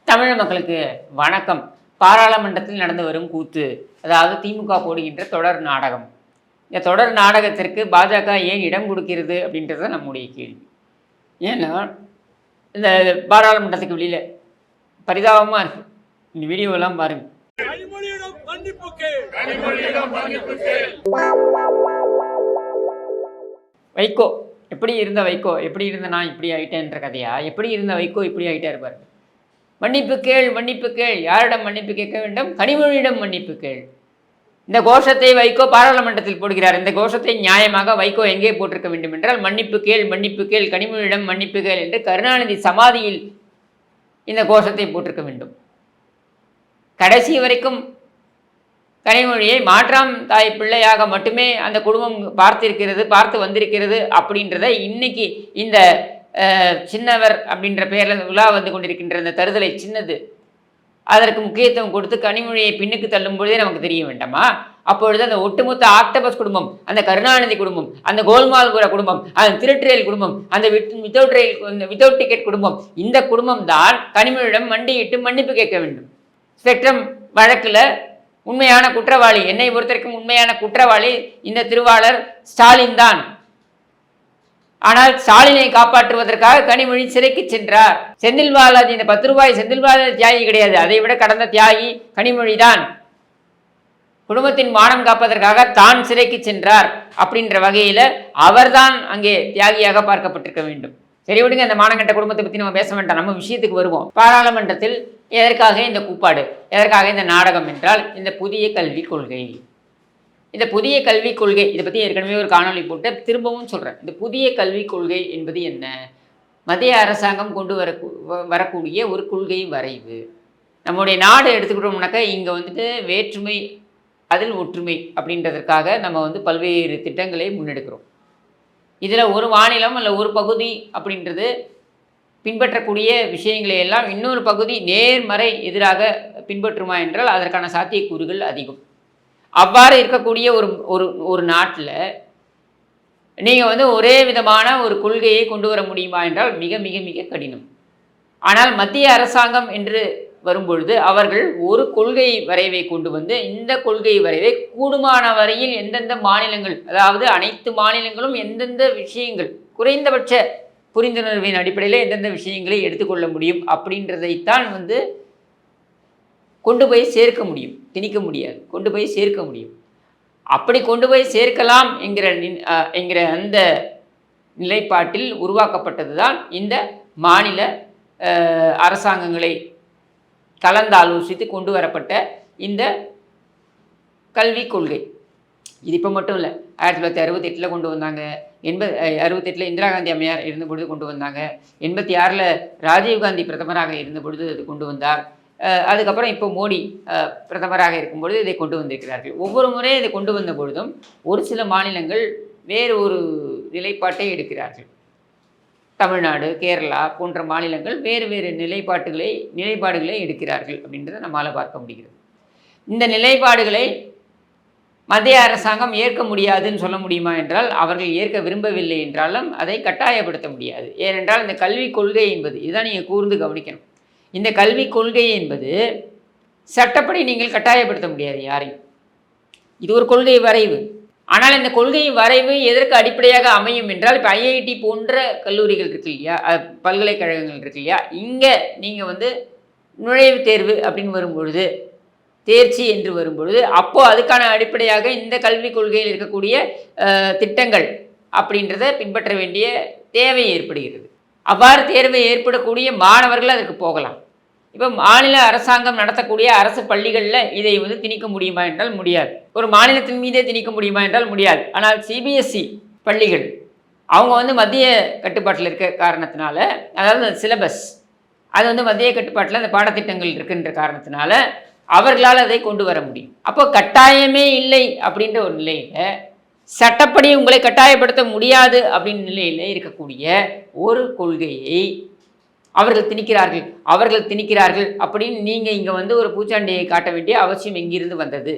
தமிழ் மக்களுக்கு வணக்கம். பாராளுமன்றத்தில் நடந்து வரும் கூத்து, அதாவது திமுக போடுகின்ற தொடர் நாடகம். இந்த தொடர் நாடகத்திற்கு பாஜக ஏன் இடம் கொடுக்கிறது அப்படின்றது நம்முடைய கேள்வி. ஏன்னா இந்த பாராளுமன்றத்துக்கு வெளியில் பரிதாபமாக இருக்குது. இந்த வீடியோலாம் பாருங்கள். வைகோ எப்படி இருந்த வைகோ எப்படி இருந்த நான் இப்படி ஆகிட்டேன்ற கதையா? எப்படி இருந்த வைகோ இப்படி ஆகிட்டே இருப்பார். மன்னிப்பு கேள், மன்னிப்பு கேள். யாரிடம் மன்னிப்பு கேட்க வேண்டும்? கனிமொழியிடம் மன்னிப்பு கேள். இந்த கோஷத்தை வைகோ பாராளுமன்றத்தில் போடுகிறார். இந்த கோஷத்தை நியாயமாக வைகோ எங்கே போட்டிருக்க வேண்டும் என்றால், மன்னிப்பு கேள், மன்னிப்பு கேள், கனிமொழியிடம் மன்னிப்பு கேள் என்று கருணாநிதி சமாதியில் இந்த கோஷத்தை போட்டிருக்க வேண்டும். கடைசி வரைக்கும் கனிமொழியை மாற்றாம் தாய் பிள்ளையாக மட்டுமே அந்த குடும்பம் பார்த்து வந்திருக்கிறது அப்படின்றத இன்னைக்கு இந்த சின்னவர் அப்படின்ற பெயரில் விழா வந்து கொண்டிருக்கின்ற அந்த தருதலை சின்னது, அதற்கு முக்கியத்துவம் கொடுத்து கனிமொழியை பின்னுக்கு தள்ளும் பொழுதே நமக்கு தெரிய வேண்டாமா? அப்பொழுது அந்த ஒட்டுமொத்த ஆக்டோபஸ் குடும்பம், அந்த கருணாநிதி குடும்பம், அந்த கோல்மால்புர குடும்பம், அந்த திருட்டு ரயில் குடும்பம், அந்த வித்தவுட் டிக்கெட் குடும்பம், இந்த குடும்பம் தான் கனிமொழியிடம் மண்டியிட்டு மன்னிப்பு கேட்க வேண்டும். ஸ்பெக்ட்ரம் வழக்கில் உண்மையான குற்றவாளி, என்னை பொறுத்தவரைக்கும் உண்மையான குற்றவாளி இந்த திருவாளர் ஸ்டாலின் தான். ஆனால் ஸ்டாலினை காப்பாற்றுவதற்காக கனிமொழி சிறைக்கு சென்றார். செந்தில் பாலாஜி, இந்த 10 ரூபாய் செந்தில் பாலாஜி தியாகி கிடையாது, அதை விட கடந்த தியாகி கனிமொழி தான். குடும்பத்தின் மானம் காப்பதற்காக தான் சிறைக்கு சென்றார் அப்படின்ற வகையில் அவர்தான் அங்கே தியாகியாக பார்க்கப்பட்டிருக்க வேண்டும். சரி விடுங்க, இந்த மானங்கட்ட குடும்பத்தை பற்றி நம்ம பேச வேண்டாம், நம்ம விஷயத்துக்கு வருவோம். பாராளுமன்றத்தில் எதற்காக இந்த கூப்பாடு, எதற்காக இந்த நாடகம் என்றால், இந்த புதிய கல்விக் கொள்கை. இந்த புதிய கல்விக் கொள்கை இதை பற்றி ஏற்கனவே ஒரு காணொலி போட்டு திரும்பவும் சொல்கிறேன். இந்த புதிய கல்விக் கொள்கை என்பது என்ன? மத்திய அரசாங்கம் கொண்டு வரக்கூடிய ஒரு கொள்கை வரைவு. நம்முடைய நாடு எடுத்துக்கிட்டோம்னாக்கா இங்கே வந்துட்டு வேற்றுமை அதில் ஒற்றுமை அப்படின்றதற்காக நம்ம பல்வேறு திட்டங்களை முன்னெடுக்கிறோம். இதில் ஒரு மாநிலம் அல்ல ஒரு பகுதி அப்படின்றது பின்பற்றக்கூடிய விஷயங்களை எல்லாம் இன்னொரு பகுதி நேர்மறை எதிராக பின்பற்றுமா என்றால் அதற்கான சாத்தியக்கூறுகள் அதிகம். அவ்வாறு இருக்கக்கூடிய ஒரு நாட்டில் நீங்கள் ஒரே விதமான ஒரு கொள்கையை கொண்டு வர முடியுமா என்றால் மிக மிக மிக கடினம். ஆனால் மத்திய அரசாங்கம் என்று வரும்பொழுது அவர்கள் ஒரு கொள்கை வரைவை கொண்டு வந்து, இந்த கொள்கை வரைவை கூடுமான வரையில் எந்தெந்த மாநிலங்கள், அதாவது அனைத்து மாநிலங்களும் எந்தெந்த விஷயங்கள் குறைந்தபட்ச புரிந்துணர்வின் அடிப்படையில் எந்தெந்த விஷயங்களை எடுத்துக்கொள்ள முடியும் அப்படின்றதைத்தான் கொண்டு போய் சேர்க்க முடியும், திணிக்க முடியாது, கொண்டு போய் சேர்க்க முடியும். அப்படி கொண்டு போய் சேர்க்கலாம் என்கிற அந்த நிலைப்பாட்டில் உருவாக்கப்பட்டது தான் இந்த மாநில அரசாங்கங்களை கலந்தாலோசித்து கொண்டு வரப்பட்ட இந்த கல்விக் கொள்கை. இது இப்போ மட்டும் இல்லை, 1968 கொண்டு வந்தாங்க, 68 இந்திரா காந்தி அம்மையார் இருந்த பொழுது கொண்டு வந்தாங்க, 86 ராஜீவ்காந்தி பிரதமராக இருந்த பொழுது அது கொண்டு வந்தார். அதுக்கப்புறம் இப்போ மோடி பிரதமராக இருக்கும்பொழுது இதை கொண்டு வந்திருக்கிறார்கள். ஒவ்வொரு முறையும் இதை கொண்டு வந்த பொழுதும் ஒரு சில மாநிலங்கள் வேறு ஒரு நிலைப்பாட்டை எடுக்கிறார்கள். தமிழ்நாடு, கேரளா போன்ற மாநிலங்கள் வேறு வேறு நிலைப்பாடுகளை எடுக்கிறார்கள் அப்படின்றத நம்மளால் பார்க்க முடிகிறது. இந்த நிலைப்பாடுகளை மத்திய அரசாங்கம் ஏற்க முடியாதுன்னு சொல்ல முடியுமா என்றால், அவர்கள் ஏற்க விரும்பவில்லை என்றாலும் அதை கட்டாயப்படுத்த முடியாது. ஏனென்றால் இந்த கல்விக் கொள்கை என்பது, இதுதான் நீங்கள் கூர்ந்து கவனிக்கணும், இந்த கல்விக் கொள்கை என்பது சட்டப்படி நீங்கள் கட்டாயப்படுத்த முடியாது யாரையும். இது ஒரு கொள்கை வரைவு. ஆனால் இந்த கொள்கை வரைவு எதற்கு அடிப்படையாக அமையும் என்றால், இப்போ ஐஐடி போன்ற கல்லூரிகள் இருக்கு இல்லையா, பல்கலைக்கழகங்கள் இருக்கு இல்லையா, இங்கே நீங்கள் நுழைவுத் தேர்வு அப்படின்னு வரும்பொழுது, தேர்ச்சி என்று வரும்பொழுது, அப்போது அதுக்கான அடிப்படையாக இந்த கல்விக் கொள்கையில் இருக்கக்கூடிய திட்டங்கள் அப்படின்றத பின்பற்ற வேண்டிய தேவை ஏற்படுகிறது. அவ்வாறு தேர்வை ஏற்படக்கூடிய மாணவர்கள் அதற்கு போகலாம். இப்போ மாநில அரசாங்கம் நடத்தக்கூடிய அரசு பள்ளிகளில் இதை திணிக்க முடியுமா என்றால் முடியாது. ஒரு மாநிலத்தின் மீதே திணிக்க முடியுமா என்றால் முடியாது. ஆனால் சிபிஎஸ்சி பள்ளிகள் அவங்க மத்திய கட்டுப்பாட்டில் இருக்க காரணத்தினால, அதாவது சிலபஸ் அது மத்திய கட்டுப்பாட்டில் அந்த பாடத்திட்டங்கள் இருக்கின்ற காரணத்தினால அவர்களால் அதை கொண்டு வர முடியும். அப்போ கட்டாயமே இல்லை அப்படின்ற ஒரு நிலையில், சட்டப்படி உங்களை கட்டாயப்படுத்த முடியாது அப்படின்ற நிலையில் இருக்கக்கூடிய ஒரு கொள்கையை அவர்கள் திணிக்கிறார்கள் அப்படின்னு நீங்கள் இங்கே ஒரு பூச்சாண்டியை காட்ட வேண்டிய அவசியம் எங்கிருந்து வந்தது?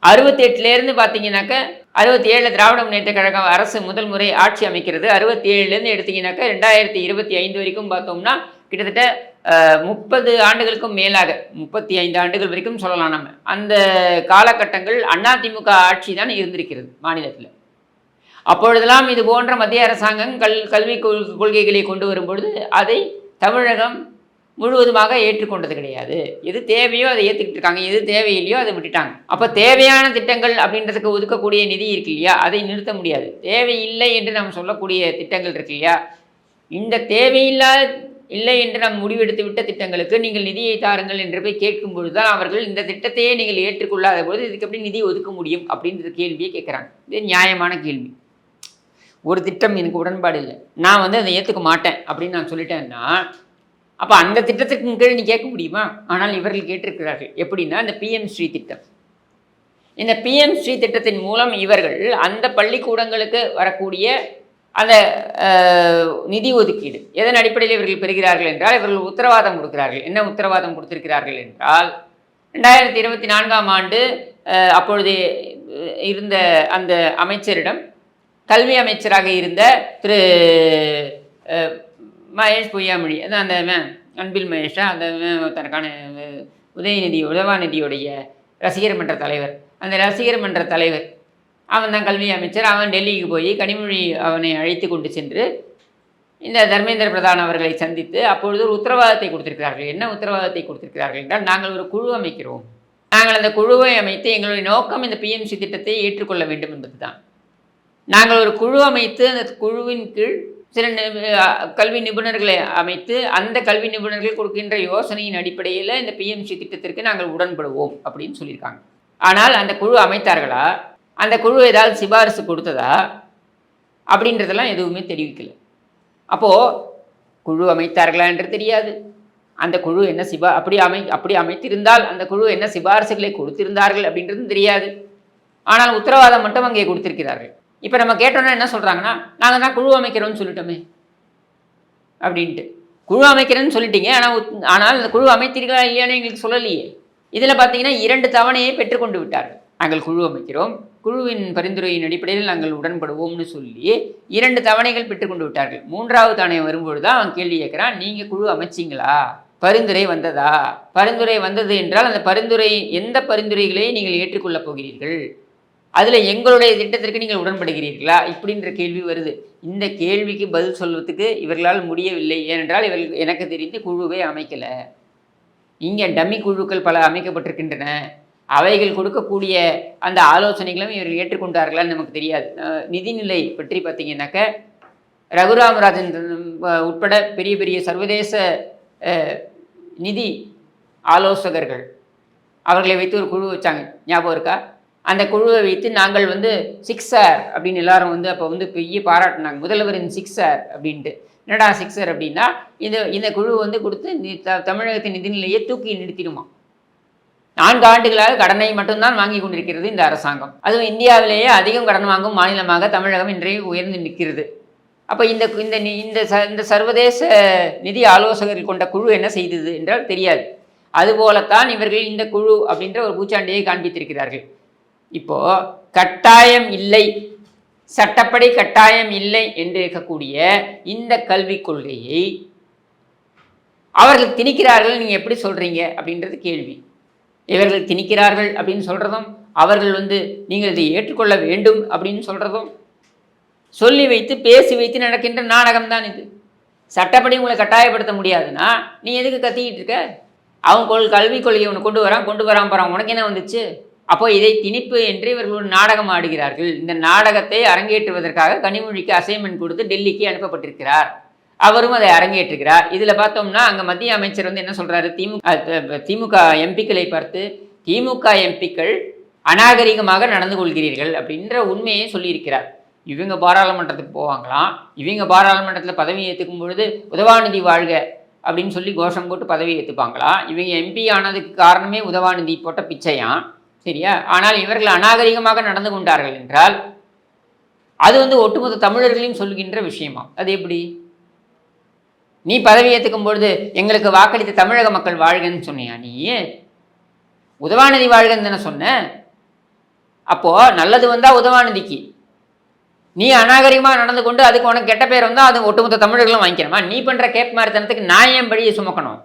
68லேருந்து பார்த்தீங்கன்னாக்க 67 திராவிட முன்னேற்ற கழகம் அரசு முதல் முறை ஆட்சி அமைக்கிறது. 67லேருந்து எடுத்தீங்கன்னாக்கா 2025 வரைக்கும் பார்த்தோம்னா கிட்டத்தட்ட 30 ஆண்டுகளுக்கும் மேலாக 35 ஆண்டுகள் வரைக்கும் சொல்லலாம் நம்ம. அந்த காலகட்டங்கள் அதிமுக ஆட்சி தான் இருந்திருக்கிறது மாநிலத்தில். அப்பொழுதெல்லாம் இது போன்ற மத்திய அரசாங்கம் கல்வி கொள்கைகளை கொண்டு வரும்பொழுது அதை தமிழகம் முழுவதுமாக ஏற்றுக்கொண்டது கிடையாது. எது தேவையோ அதை ஏற்றுக்கிட்டு இருக்காங்க, எது தேவையில்லையோ அதை விட்டுட்டாங்க. அப்போ தேவையான திட்டங்கள் அப்படின்றதுக்கு ஒதுக்கக்கூடிய நிதி இருக்கு இல்லையா, அதை நிறுத்த முடியாது. தேவையில்லை என்று நாம் சொல்லக்கூடிய திட்டங்கள் இருக்கு இல்லையா, இந்த இல்லை என்று நாம் முடிவெடுத்து விட்ட திட்டங்களுக்கு நீங்கள் நிதியை தாருங்கள் என்று போய் கேட்கும் பொழுது தான் அவர்கள் இந்த திட்டத்தையே நீங்கள் ஏற்றுக்கொள்ளாத போது இதுக்கு எப்படி நிதி ஒதுக்க முடியும் அப்படின்ற கேள்வியை கேட்குறாங்க. இது நியாயமான கேள்வி. ஒரு திட்டம் எனக்கு உடன்பாடு இல்லை, நான் அதை ஏற்றுக்க மாட்டேன் அப்படின்னு நான் சொல்லிட்டேன்னா அப்போ அந்த திட்டத்துக்கு கீழே நீ கேட்க முடியுமா? ஆனால் இவர்கள் கேட்டிருக்கிறார்கள். எப்படின்னா இந்த பிஎம் ஸ்ரீ திட்டம். இந்த பிஎம் ஸ்ரீ திட்டத்தின் மூலம் இவர்கள் அந்த பள்ளிக்கூடங்களுக்கு வரக்கூடிய அந்த நிதி ஒதுக்கீடு எதன் அடிப்படையில் இவர்கள் பெறுகிறார்கள் என்றால் இவர்கள் உத்தரவாதம் கொடுக்கிறார்கள். என்ன உத்தரவாதம் கொடுத்திருக்கிறார்கள் என்றால் 2024ஆம் ஆண்டு அப்பொழுது இருந்த அந்த அமைச்சரிடம், கல்வி அமைச்சராக இருந்த திரு மகேஷ் பொய்யாமொழி, அந்த அன்பில் மகேஷா, அந்த தனக்கான உதவாநிதியுடைய ரசிகர் மன்ற தலைவர், அந்த ரசிகர் மன்ற தலைவர் அவன் தான் கல்வி அமைச்சர். அவன் டெல்லிக்கு போய் கனிமொழி அவனை அழைத்து கொண்டு சென்று இந்த தர்மேந்திர பிரதான் அவர்களை சந்தித்து அப்பொழுது ஒரு உத்தரவாதத்தை கொடுத்திருக்கிறார்கள். என்ன உத்தரவாதத்தை கொடுத்திருக்கிறார்கள் என்றால், நாங்கள் ஒரு குழு அமைக்கிறோம், நாங்கள் அந்த குழுவை அமைத்து எங்களுடைய நோக்கம் இந்த பிஎம்சி திட்டத்தை ஏற்றுக்கொள்ள வேண்டும் என்பது தான். நாங்கள் ஒரு குழு அமைத்து அந்த குழுவின் கீழ் சில கல்வி நிபுணர்களை அமைத்து அந்த கல்வி நிபுணர்கள் கொடுக்கின்ற யோசனையின் அடிப்படையில் இந்த பிஎம்சி திட்டத்திற்கு நாங்கள் உடன்படுவோம் அப்படின்னு சொல்லியிருக்காங்க. ஆனால் அந்த குழு அமைத்தார்களா, அந்த குழு ஏதாவது சிபாரிசு கொடுத்ததா அப்படின்றதெல்லாம் எதுவுமே தெரிவிக்கலை. அப்போது குழு அமைத்தார்களா என்று தெரியாது, அந்த குழு என்ன அப்படி அமைத்திருந்தால் அந்த குழு என்ன சிபாரிசுகளை கொடுத்திருந்தார்கள் அப்படின்றதும் தெரியாது. ஆனால் உத்தரவாதம் மட்டும் அங்கே கொடுத்திருக்கிறார்கள். இப்போ நம்ம கேட்டோன்னா என்ன சொல்கிறாங்கன்னா, நாங்கள் தான் குழு அமைக்கிறோன்னு சொல்லிட்டோமே அப்படின்ட்டு. குழு அமைக்கிறேன்னு சொல்லிட்டீங்க, ஆனால் அந்த குழு அமைத்தீர்களா இல்லையான்னு எங்களுக்கு சொல்லலையே. இதில் பார்த்தீங்கன்னா 2 தவணையை பெற்றுக்கொண்டு விட்டார்கள். நாங்கள் குழு அமைக்கிறோம், குழுவின் பரிந்துரையின் அடிப்படையில் நாங்கள் உடன்படுவோம்னு சொல்லி 2 தவணைகள் பெற்றுக்கொண்டு விட்டார்கள். 3வது தவணை வரும்பொழுது தான் அவன் கேள்வி கேட்குறான், நீங்கள் குழு அமைச்சிங்களா, பரிந்துரை வந்ததா, பரிந்துரை வந்தது என்றால் அந்த பரிந்துரை எந்த பரிந்துரைகளை நீங்கள் ஏற்றுக்கொள்ளப் போகிறீர்கள், அதில் எங்களுடைய திட்டத்திற்கு நீங்கள் உடன்படுகிறீர்களா இப்படின்ற கேள்வி வருது. இந்த கேள்விக்கு பதில் சொல்வதற்கு இவர்களால் முடியவில்லை. ஏனென்றால் இவர்கள் எனக்கு தெரிந்து குழுவை அமைக்கலை. இங்கே டம்மி குழுக்கள் பல அமைக்கப்பட்டிருக்கின்றன. அவைகள் கொடுக்கக்கூடிய அந்த ஆலோசனைகளும் இவர்கள் ஏற்றுக்கொண்டார்களான்னு நமக்கு தெரியாது. நிதிநிலை பற்றி பார்த்தீங்கன்னாக்க ரகுராமராஜன் உட்பட பெரிய பெரிய சர்வதேச நிதி ஆலோசகர்கள் அவர்களை வைத்து ஒரு குழு வச்சாங்க, ஞாபகம் இருக்கா? அந்த குழுவை வைத்து நாங்கள் 6R அப்படின்னு எல்லாரும் அப்போ பெரிய பாராட்டினாங்க, முதல்வரின் 6R அப்படின்ட்டு. என்னடா 6R அப்படின்னா இந்த குழு கொடுத்து தமிழகத்தின் நிதிநிலையை தூக்கி நிறுத்திடுமா. 4 ஆண்டுகளாக கடனை மட்டும்தான் வாங்கி கொண்டிருக்கிறது இந்த அரசாங்கம். அதுவும் இந்தியாவிலேயே அதிகம் கடன் வாங்கும் மாநிலமாக தமிழகம் இன்றைய உயர்ந்து நிற்கிறது. அப்போ இந்த சர்வதேச நிதி ஆலோசகர்கள் கொண்ட குழு என்ன செய்தது என்றால் தெரியாது. அதுபோலத்தான் இவர்கள் இந்த குழு அப்படின்ற ஒரு பூச்சாண்டியை காண்பித்திருக்கிறார்கள். இப்போ கட்டாயம் இல்லை, சட்டப்படி கட்டாயம் இல்லை என்று இருக்கக்கூடிய இந்த கல்விக் கொள்கையை அவர்கள் திணிக்கிறார்கள். நீங்கள் எப்படி சொல்கிறீங்க அப்படின்றது கேள்வி. இவர்கள் திணிக்கிறார்கள் அப்படின்னு சொல்கிறதும், அவர்கள் நீங்கள் இதை ஏற்றுக்கொள்ள வேண்டும் அப்படின்னு சொல்கிறதும் சொல்லி வைத்து பேசி வைத்து நடக்கின்ற நாடகம்தான் இது. சட்டப்படி உங்களை கட்டாயப்படுத்த முடியாதுன்னா நீ எதுக்கு கத்திக்கிட்டு இருக்க? அவங்க கல்விக் கொள்கையை ஒன்று கொண்டு வரான் போகிறான், உனக்கு என்ன வந்துச்சு? அப்போ இதை திணிப்பு என்று இவர்கள் ஒரு நாடகம் ஆடுகிறார்கள். இந்த நாடகத்தை அரங்கேற்றுவதற்காக கனிமொழிக்கு அசைன்மெண்ட் கொடுத்து டெல்லிக்கு அனுப்பப்பட்டிருக்கிறார். அவரும் அதை அரங்கேற்றுகிறார். இதில் பார்த்தோம்னா அங்கே மத்திய அமைச்சர் என்ன சொல்கிறாரு, திமுக எம்பிக்களை பார்த்து, திமுக எம்பிக்கள் அநாகரிகமாக நடந்து கொள்கிறீர்கள் அப்படின்ற உண்மையை சொல்லியிருக்கிறார். இவங்க பாராளுமன்றத்துக்கு போவாங்களாம், இவங்க பாராளுமன்றத்தில் பதவி ஏற்றுக்கும் பொழுது உதவாநிதி வாழ்க அப்படின்னு சொல்லி கோஷம் போட்டு பதவி ஏற்றுப்பாங்களாம். இவங்க எம்பி ஆனதுக்கு காரணமே உதவாநிதி போட்ட பிச்சையாம், சரியா? ஆனால் இவர்கள் அநாகரிகமாக நடந்து கொண்டார்கள் என்றால் அது ஒட்டுமொத்த தமிழர்களையும் சொல்கின்ற விஷயமா? அது எப்படி? நீ பதவி ஏற்றுக்கும் பொழுது எங்களுக்கு வாக்களித்த தமிழக மக்கள் வாழ்கன்னு சொன்னியா? நீ உதவாநிதி வாழ்கன்னு தானே சொன்ன. அப்போது நல்லது வந்தால் உதவாநிதிக்கு, நீ அநாகரிகமாக நடந்து கொண்டு அதுக்கு உனக்கு கெட்ட பேர் வந்தால் அது ஒட்டுமொத்த தமிழர்களும் வாங்கிக்கணுமா? நீ பண்ணுற கேப் மாதிரித்தனத்துக்கு நான் ஏன் படியை சுமக்கணும்?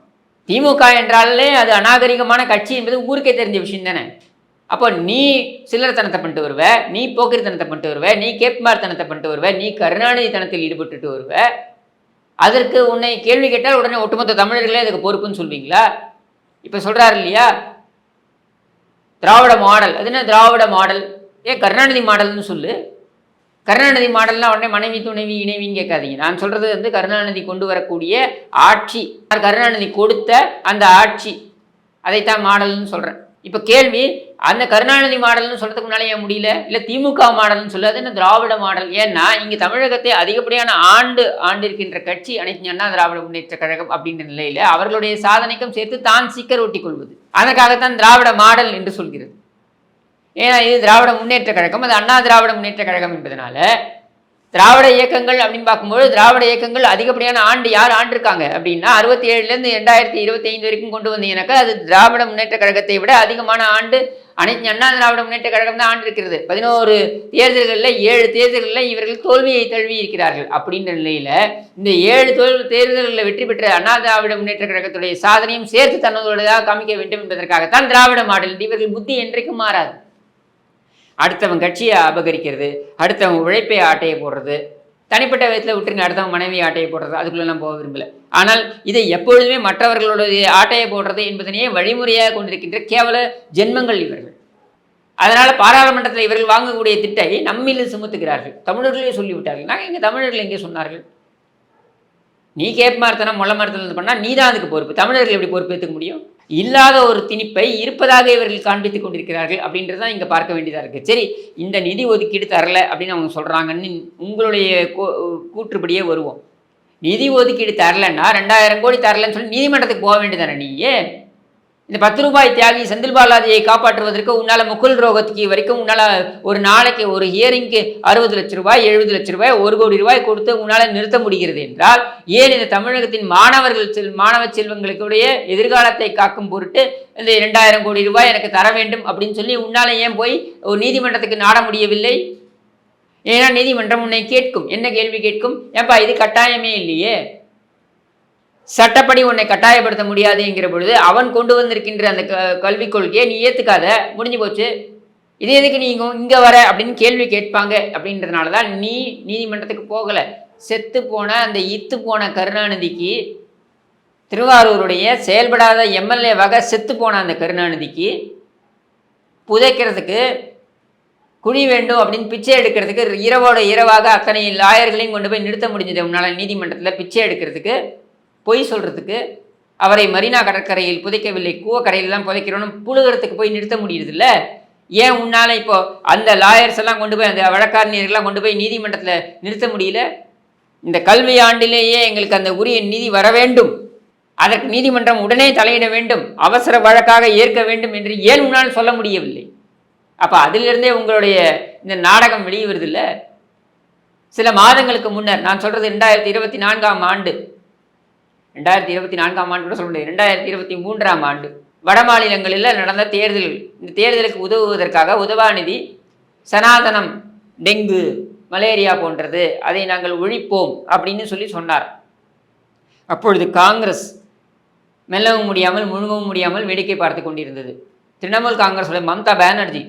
திமுக என்றாலே அது அநாகரிகமான கட்சி என்பது ஊருக்கே தெரிஞ்ச விஷயம் தானே. அப்போ நீ சில்லறத்தனத்தை பண்ணிட்டு வருவ, நீ போக்கிரித்தனத்தை பண்ணிட்டு வருவ, நீ கேப்மார்த்தனத்தை பண்ணிட்டு வருவ, நீ கருணாநிதி தனத்தில் ஈடுபட்டுட்டு வருவ. அதற்கு உன்னை கேள்வி கேட்டால் உடனே ஒட்டுமொத்த தமிழர்களே அதுக்கு பொறுப்புன்னு சொல்வீங்களா? இப்போ சொல்கிறாரு இல்லையா, திராவிட மாடல். அது என்ன திராவிட மாடல்? ஏன் கருணாநிதி மாடல்னு சொல்லு. கருணாநிதி மாடல்னால் உடனே மனைவி துணைவி இணைவின்னு கேட்காதீங்க. நான் சொல்கிறது கருணாநிதி கொண்டு வரக்கூடிய ஆட்சி, கருணாநிதி கொடுத்த அந்த ஆட்சி, அதைத்தான் மாடல்னு சொல்கிறேன். இப்போ கேள்வி, அந்த கருணாநிதி மாடல்னு சொல்கிறதுக்கு முன்னாலே ஏன் முடியல? இல்லை திமுக மாடல்னு சொல்லாது என்ன திராவிட மாடல்? ஏன்னா இங்கே தமிழகத்தை அதிகப்படியான ஆண்டிருக்கின்ற கட்சி அனைத்து அண்ணா திராவிட முன்னேற்ற கழகம் அப்படின்ற நிலையில் அவர்களுடைய சாதனைக்கும் சேர்த்து தான் சிக்கர் ஒட்டி கொள்வது. அதற்காகத்தான் திராவிட மாடல் என்று சொல்கிறது. ஏன்னா இது திராவிட முன்னேற்ற கழகம், அது அண்ணா திராவிட முன்னேற்ற கழகம் என்பதனால திராவிட இயக்கங்கள் அப்படின்னு பார்க்கும்போது திராவிட இயக்கங்கள் அதிகப்படியான ஆண்டு யார் ஆண்டிருக்காங்க அப்படின்னா 67லேருந்து 2025 வரைக்கும் கொண்டு வந்தீங்கன்னாக்கா அது திராவிட முன்னேற்ற கழகத்தை விட அதிகமான ஆண்டு அனைத்து அண்ணா திராவிட முன்னேற்ற கழகம் தான் ஆண்டு இருக்கிறது. 11 தேர்தல்களில் 7 தேர்தல்களில் இவர்கள் தோல்வியை தழுவி இருக்கிறார்கள். அப்படின்ற நிலையில் இந்த 7 தேர்தல்களில் வெற்றி பெற்ற அண்ணா திராவிட முன்னேற்ற கழகத்துடைய சாதனையும் சேர்த்து தன்னதோடையாக காமிக்க வேண்டும் என்பதற்காகத்தான் திராவிட மாடல். இவர்கள் புத்தி என்றைக்கும் மாறாது. அடுத்தவன் கட்சியை அபகரிக்கிறது, அடுத்தவன் உழைப்பை ஆட்டையை போடுறது, தனிப்பட்ட விதத்தில் விட்டுருங்க, அடுத்தவன் மனைவி ஆட்டையை போடுறது, அதுக்குள்ளெல்லாம் போக விரும்பல. ஆனால் இதை எப்பொழுதுமே மற்றவர்களுடைய ஆட்டையை போடுறது என்பதனையே வழிமுறையாக கொண்டிருக்கின்ற கேவல ஜென்மங்கள் இவர்கள். அதனால் பாராளுமன்றத்தில் இவர்கள் வாங்கக்கூடிய திட்டை நம்மில் சுமத்துகிறார்கள். தமிழர்களே சொல்லிவிட்டார்கள். நாங்கள் இங்கே தமிழர்கள் எங்கே சொன்னார்கள்? நீ கேப் மரத்தனம் மொள்ள மரத்தில் பண்ணால் நீ தான் அதுக்கு பொறுப்பு. தமிழர்கள் எப்படி பொறுப்பு ஏற்றுக்க முடியும்? இல்லாத ஒரு திணிப்பை இருப்பதாக இவர்கள் காண்பித்துக் கொண்டிருக்கிறார்கள் அப்படின்றது தான் இங்கே பார்க்க வேண்டியதாக இருக்குது. சரி, இந்த நிதி ஒதுக்கீடு தரல அப்படின்னு அவங்க சொல்கிறாங்கன்னு உங்களுடைய கூற்றுப்படியே வருவோம். நிதி ஒதுக்கீடு தரலன்னா 2000 கோடி தரலன்னு சொல்லி நீதிமன்றத்துக்கு போக வேண்டியதானே? நீயே இந்த 10 ரூபாய் தியாகி செந்தில் பாலாஜியை காப்பாற்றுவதற்கு உன்னால் முகுல் ரோகத்துக்கு வரைக்கும் உன்னால் ஒரு நாளைக்கு ஒரு ஹியரிங்க்கு 60 லட்ச ரூபாய் 70 லட்ச ரூபாய் 1 கோடி ரூபாய் கொடுத்து உன்னால் நிறுத்த முடிகிறது என்றால் ஏன் இந்த தமிழகத்தின் மாணவ செல்வங்களுடைய எதிர்காலத்தை காக்கும் பொருட்டு இந்த 2000 கோடி ரூபாய் எனக்கு தர வேண்டும் அப்படின்னு சொல்லி உன்னால் ஏன் போய் ஒரு நீதிமன்றத்துக்கு நாட முடியவில்லை? ஏன்னா நீதிமன்றம் உன்னை கேட்கும். என்ன கேள்வி கேட்கும்? ஏன்பா இது கட்டாயமே இல்லையே, சட்டப்படி உன்னை கட்டாயப்படுத்த முடியாதுங்கிற பொழுது அவன் கொண்டு வந்திருக்கின்ற அந்த கல்விக் கொள்கையை நீ ஏற்றுக்காத, முடிஞ்சு போச்சு, இது எதுக்கு நீ இங்கே வர அப்படின்னு கேள்வி கேட்பாங்க. அப்படின்றதுனால தான் நீ நீதிமன்றத்துக்கு போகலை. செத்து போன அந்த இத்து போன கருணாநிதிக்கு, திருவாரூருடைய செயல்படாத எம்எல்ஏவாக செத்து போன அந்த கருணாநிதிக்கு புதைக்கிறதுக்கு குழி வேண்டும் அப்படின்னு பிச்சை எடுக்கிறதுக்கு இரவோட இரவாக அத்தனை லாயர்களையும் கொண்டு போய் நிறுத்த முடிஞ்சது உன்னால் நீதிமன்றத்தில். பிச்சை எடுக்கிறதுக்கு, பொய் சொல்கிறதுக்கு, அவரை மரீனா கடற்கரையில் புதைக்கவில்லை, கூவக்கரையில் தான் புதைக்கிறோன்னு புழுகிறதுக்கு போய் நிறுத்த முடியுறதில்ல. ஏன் உன்னால் இப்போ அந்த லாயர்ஸ் எல்லாம் கொண்டு போய் அந்த வழக்கறிஞர்கள்லாம் கொண்டு போய் நீதிமன்றத்தில் நிறுத்த முடியல? இந்த கல்வி ஆண்டிலேயே எங்களுக்கு அந்த உரிய நீதி வர வேண்டும், அதற்கு நீதிமன்றம் உடனே தலையிட வேண்டும், அவசர வழக்காக ஏற்க வேண்டும் என்று ஏன் உன்னால் சொல்ல முடியவில்லை? அப்போ அதிலிருந்தே உங்களுடைய இந்த நாடகம் வெளியே வருதில்ல. சில மாதங்களுக்கு முன்னர் நான் சொல்கிறது 2024ஆம் ஆண்டு, 2024ஆம் ஆண்டு கூட சொல்ல முடியாது, 2023ஆம் ஆண்டு வட மாநிலங்களில் நடந்த தேர்தல்கள். இந்த தேர்தலுக்கு உதவுவதற்காக உதவாநிதி சனாதனம், டெங்கு, மலேரியா போன்றது, அதை நாங்கள் ஒழிப்போம் அப்படின்னு சொல்லி சொன்னார். அப்பொழுது காங்கிரஸ் மெல்லவும் முடியாமல் முழுங்கவும் முடியாமல் வேடிக்கை பார்த்து கொண்டிருந்தது. திரிணாமுல் காங்கிரஸுடைய மம்தா பானர்ஜி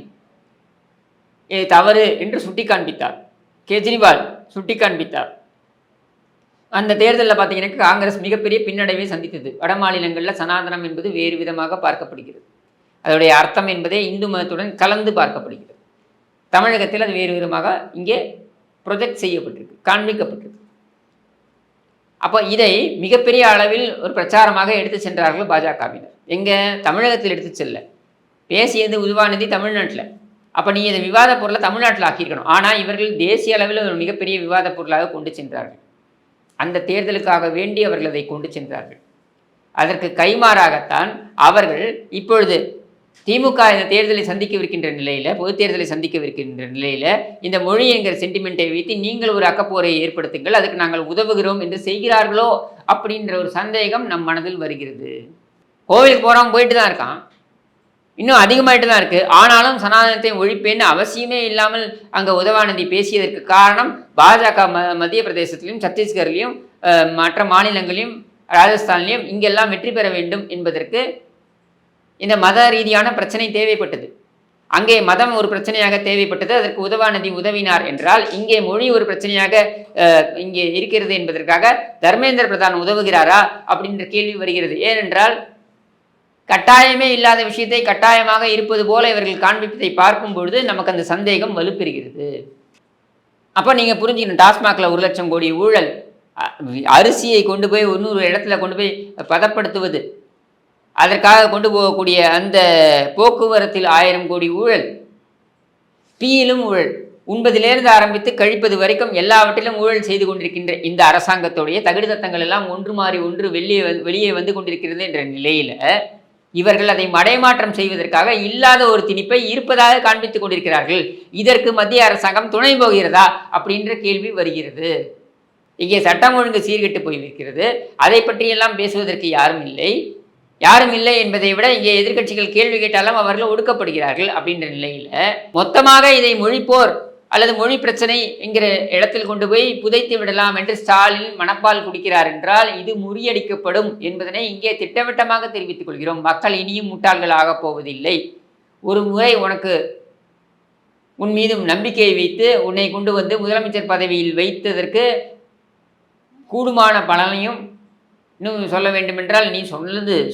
இது தவறு என்று சுட்டி காண்பித்தார். கெஜ்ரிவால் சுட்டி காண்பித்தார். அந்த தேர்தலில் பார்த்தீங்கன்னா காங்கிரஸ் மிகப்பெரிய பின்னடைவை சந்தித்தது. வட மாநிலங்களில் சனாதனம் என்பது வேறு விதமாக பார்க்கப்படுகிறது. அதோடைய அர்த்தம் என்பதே இந்து மதத்துடன் கலந்து பார்க்கப்படுகிறது. தமிழகத்தில் அது வேறு விதமாக இங்கே ப்ரொஜெக்ட் செய்யப்பட்டிருக்கு, காண்பிக்கப்பட்டிருக்கு. அப்போ இதை மிகப்பெரிய அளவில் ஒரு பிரச்சாரமாக எடுத்து சென்றார்கள் பாஜகவினர். எங்கே? தமிழகத்தில் எடுத்து செல்ல. பேசியது உதவாநிதி தமிழ்நாட்டில். அப்போ நீ இதை விவாத பொருளை தமிழ்நாட்டில் ஆக்கியிருக்கணும். ஆனால் இவர்கள் தேசிய அளவில் ஒரு மிகப்பெரிய விவாத பொருளாக கொண்டு சென்றார்கள். அந்த தேர்தலுக்காக வேண்டி அவர்கள் அதை கொண்டு சென்றார்கள். அதற்கு கைமாறாகத்தான் அவர்கள் இப்பொழுது திமுக இந்த தேர்தலை சந்திக்கவிருக்கின்ற நிலையில், பொது தேர்தலை சந்திக்கவிருக்கின்ற நிலையில் இந்த மொழி என்கிற சென்டிமெண்ட்டை வைத்து நீங்கள் ஒரு அக்கப்போரை ஏற்படுத்துங்கள், அதுக்கு நாங்கள் உதவுகிறோம் என்று செய்கிறார்களோ அப்படின்ற ஒரு சந்தேகம் நம் மனதில் வருகிறது. கோவிலுக்கு போகிறவன் போயிட்டு தான் இருக்கான், இன்னும் அதிகமாயிட்டு தான் இருக்குது. ஆனாலும் சனாதனத்தை ஒழிப்பேன்னு அவசியமே இல்லாமல் அங்கே உதவாநிதி பேசியதற்கு காரணம் பாஜக மத்திய பிரதேசத்திலையும் சத்தீஸ்கர்லையும் மற்ற மாநிலங்களையும் ராஜஸ்தான்லையும் இங்கெல்லாம் வெற்றி பெற வேண்டும் என்பதற்கு இந்த மத ரீதியான பிரச்சனை தேவைப்பட்டது. அங்கே மதம் ஒரு பிரச்சனையாக தேவைப்பட்டது, அதற்கு உதவாநிதி உதவினார் என்றால், இங்கே மொழி ஒரு பிரச்சனையாக இங்கே இருக்கிறது என்பதற்காக தர்மேந்திர பிரதான் உதவுகிறாரா அப்படின்ற கேள்வி வருகிறது. ஏனென்றால் கட்டாயமே இல்லாத விஷயத்தை கட்டாயமாக இருப்பது போல இவர்கள் காண்பிப்பதை பார்க்கும் பொழுது நமக்கு அந்த சந்தேகம் வலுப்பெறுகிறது. அப்போ நீங்கள் புரிஞ்சுக்கணும், டாஸ்மாகில் 1 லட்சம் கோடி ஊழல், அரிசியை கொண்டு போய் இன்னொரு இடத்துல கொண்டு போய் பதப்படுத்துவது, அதற்காக கொண்டு போகக்கூடிய அந்த போக்குவரத்தில் 1000 கோடி ஊழல், டீயிலும் ஊழல், உண்பதிலிருந்து ஆரம்பித்து கழிப்பது வரைக்கும் எல்லாவற்றிலும் ஊழல் செய்து கொண்டிருக்கின்ற இந்த அரசாங்கத்துடைய தகுதித்தங்கள் எல்லாம் ஒன்று மாறி ஒன்று வெளியே வந்து கொண்டிருக்கிறது என்ற நிலையில் இவர்கள் அதை மடைமாற்றம் செய்வதற்காக இல்லாத ஒரு திணிப்பை இருப்பதாக காண்பித்துக் கொண்டிருக்கிறார்கள். இதற்கு மத்திய அரசாங்கம் துணை போகிறதா அப்படின்ற கேள்வி வருகிறது. இங்கே சட்டம் ஒழுங்கு சீர்கெட்டு போயிருக்கிறது. அதை பற்றியெல்லாம் பேசுவதற்கு யாரும் இல்லை என்பதை விட இங்கே எதிர்க்கட்சிகள் கேள்வி கேட்டாலும் அவர்கள் ஒடுக்கப்படுகிறார்கள் அப்படின்ற நிலையில் மொத்தமாக இதை மொழிப்போர் அல்லது மொழி பிரச்சனை என்கிற இடத்தில் கொண்டு போய் புதைத்து விடலாம் என்று ஸ்டாலின் மனப்பால் குடிக்கிறார் என்றால் இது முறியடிக்கப்படும் என்பதனை இங்கே திட்டவட்டமாக தெரிவித்துக் கொள்கிறோம். மக்கள் இனியும் முட்டாள்கள் ஆகப் போவதில்லை. ஒரு முறை உன் மீதும் நம்பிக்கையை வைத்து உன்னை கொண்டு வந்து முதலமைச்சர் பதவியில் வைத்ததற்கு கூடுமான பலனையும் இன்னும் சொல்ல வேண்டுமென்றால் நீ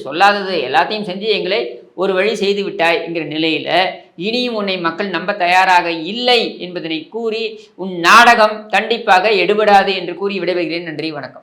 சொல்லாதது எல்லாத்தையும் செஞ்சு எங்களை ஒரு வழி செய்து விட்டாய் என்கிற நிலையில் இனியும் உன்னை மக்கள் நம்ப தயாராக இல்லை என்பதனை கூறி உன் நாடகம் கண்டிப்பாக எடுபடாது என்று கூறி விடைபெறுகிறேன். நன்றி, வணக்கம்.